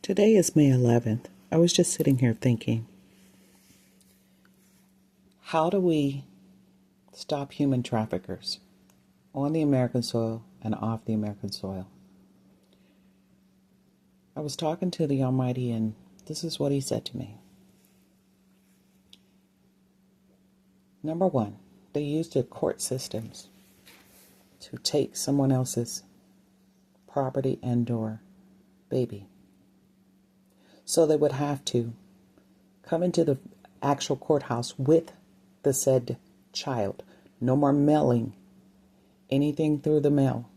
Today is May 11th. I was just sitting here thinking, how do we stop human traffickers on the American soil and off the American soil? I was talking to the Almighty, and this is what He said to me. Number one, they use the court systems to take someone else's property and/or baby. So they would have to come into the actual courthouse with the said child. No more mailing anything through the mail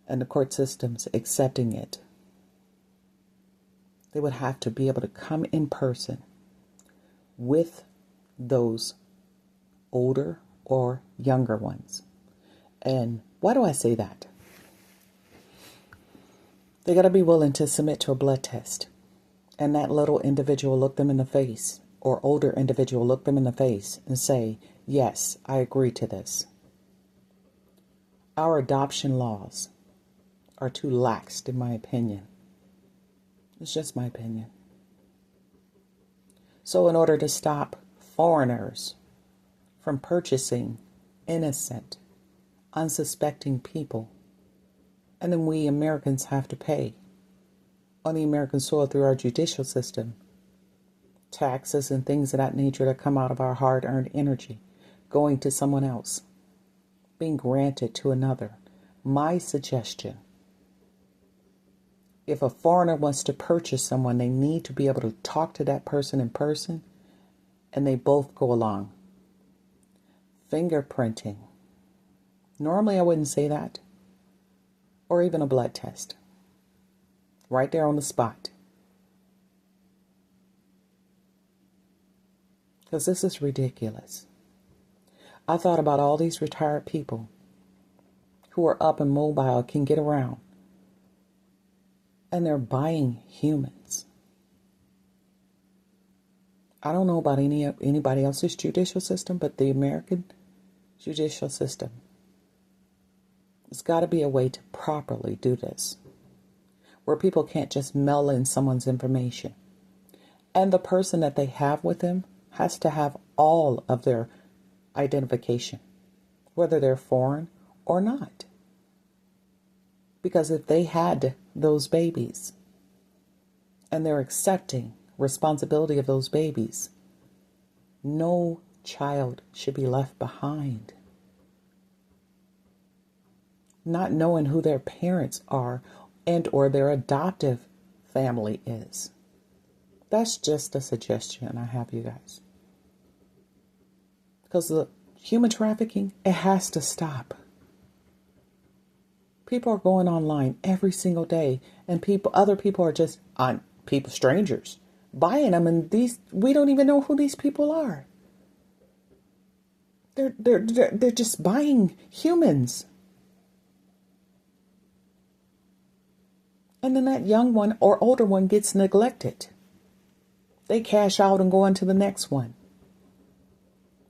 and the court systems accepting it. They would have to be able to come in person with those older or younger ones. And why do I say that? They got to be willing to submit to a blood test. And that little individual look them in the face, or older individual look them in the face and say, yes, I agree to this. Our adoption laws are too lax, in my opinion. It's just my opinion. So in order to stop foreigners from purchasing innocent, unsuspecting people, and then we Americans have to pay on the American soil through our judicial system, taxes and things of that nature that come out of our hard-earned energy, going to someone else, being granted to another. My suggestion, if a foreigner wants to purchase someone, they need to be able to talk to that person in person, and they both go along. Fingerprinting. Normally I wouldn't say that, or even a blood test. Right there on the spot. Because this is ridiculous. I thought about all these retired people who are up and mobile, can get around, and they're buying humans. I don't know about anybody else's judicial system, but the American judicial system, there's got to be a way to properly do this, where people can't just mail in someone's information. And the person that they have with them has to have all of their identification, whether they're foreign or not. Because if they had those babies and they're accepting responsibility of those babies, no child should be left behind. Not knowing who their parents are and or their adoptive family is. That's just a suggestion I have, you guys. Because the human trafficking, it has to stop. People are going online every single day, and other people are just strangers, buying them, and we don't even know who these people are. They're just buying humans. And then that young one or older one gets neglected. They cash out and go on to the next one.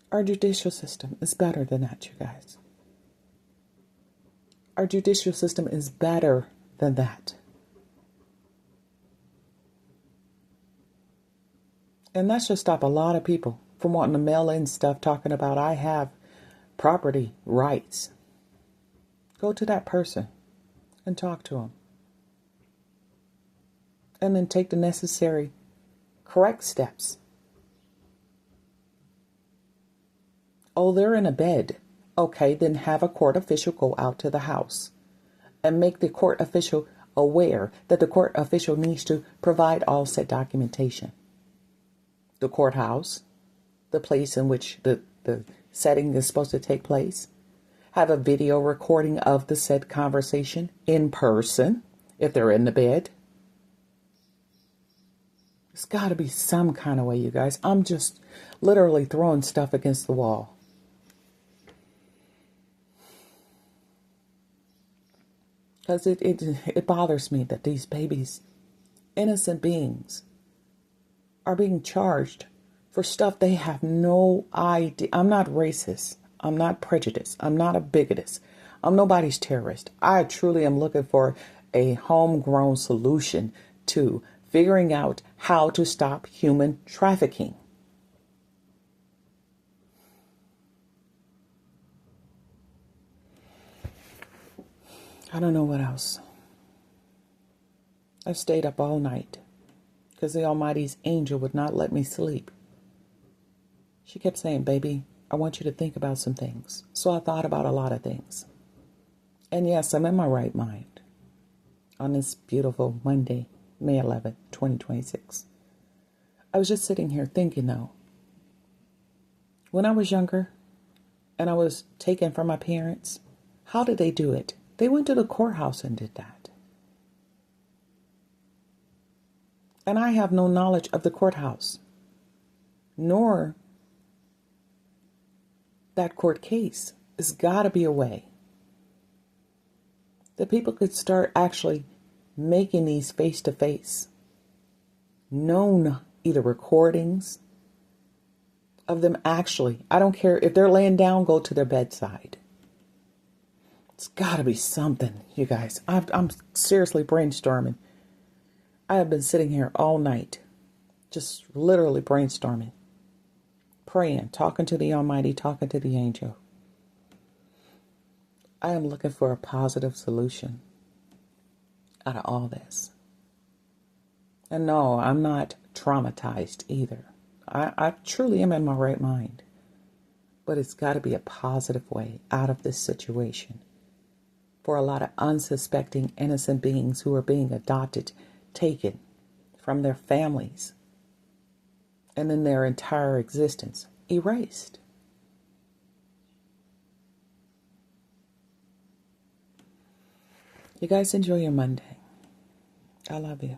Our judicial system is better than that, you guys. Our judicial system is better than that. And that should stop a lot of people from wanting to mail in stuff talking about, I have property rights. Go to that person and talk to them. And then take the necessary correct steps. Oh, they're in a bed. Okay, then have a court official go out to the house and make the court official aware that the court official needs to provide all said documentation. The courthouse, the place in which the setting is supposed to take place, have a video recording of the said conversation in person if they're in the bed. There's got to be some kind of way, you guys. I'm just literally throwing stuff against the wall. Because it bothers me that these babies, innocent beings, are being charged for stuff they have no idea. I'm not racist. I'm not prejudiced. I'm not a bigotist. I'm nobody's terrorist. I truly am looking for a homegrown solution to figuring out how to stop human trafficking. I don't know what else. I've stayed up all night because the Almighty's angel would not let me sleep. She kept saying, baby, I want you to think about some things. So I thought about a lot of things. And yes, I'm in my right mind on this beautiful Monday, May 11th, 2026. I was just sitting here thinking, though, when I was younger and I was taken from my parents, how did they do it? They went to the courthouse and did that. And I have no knowledge of the courthouse, nor that court case. There's got to be a way that people could start actually making these face-to-face known, either recordings of them actually. I don't care if they're laying down, go to their bedside. It's got to be something, you guys. I'm seriously brainstorming. I have been sitting here all night, just literally brainstorming, praying, talking to the Almighty, talking to the angel. I am looking for a positive solution out of all this. And no, I'm not traumatized either. I truly am in my right mind. But it's got to be a positive way out of this situation for a lot of unsuspecting, innocent beings who are being adopted, taken from their families, and then their entire existence erased. You guys enjoy your Monday. I love you.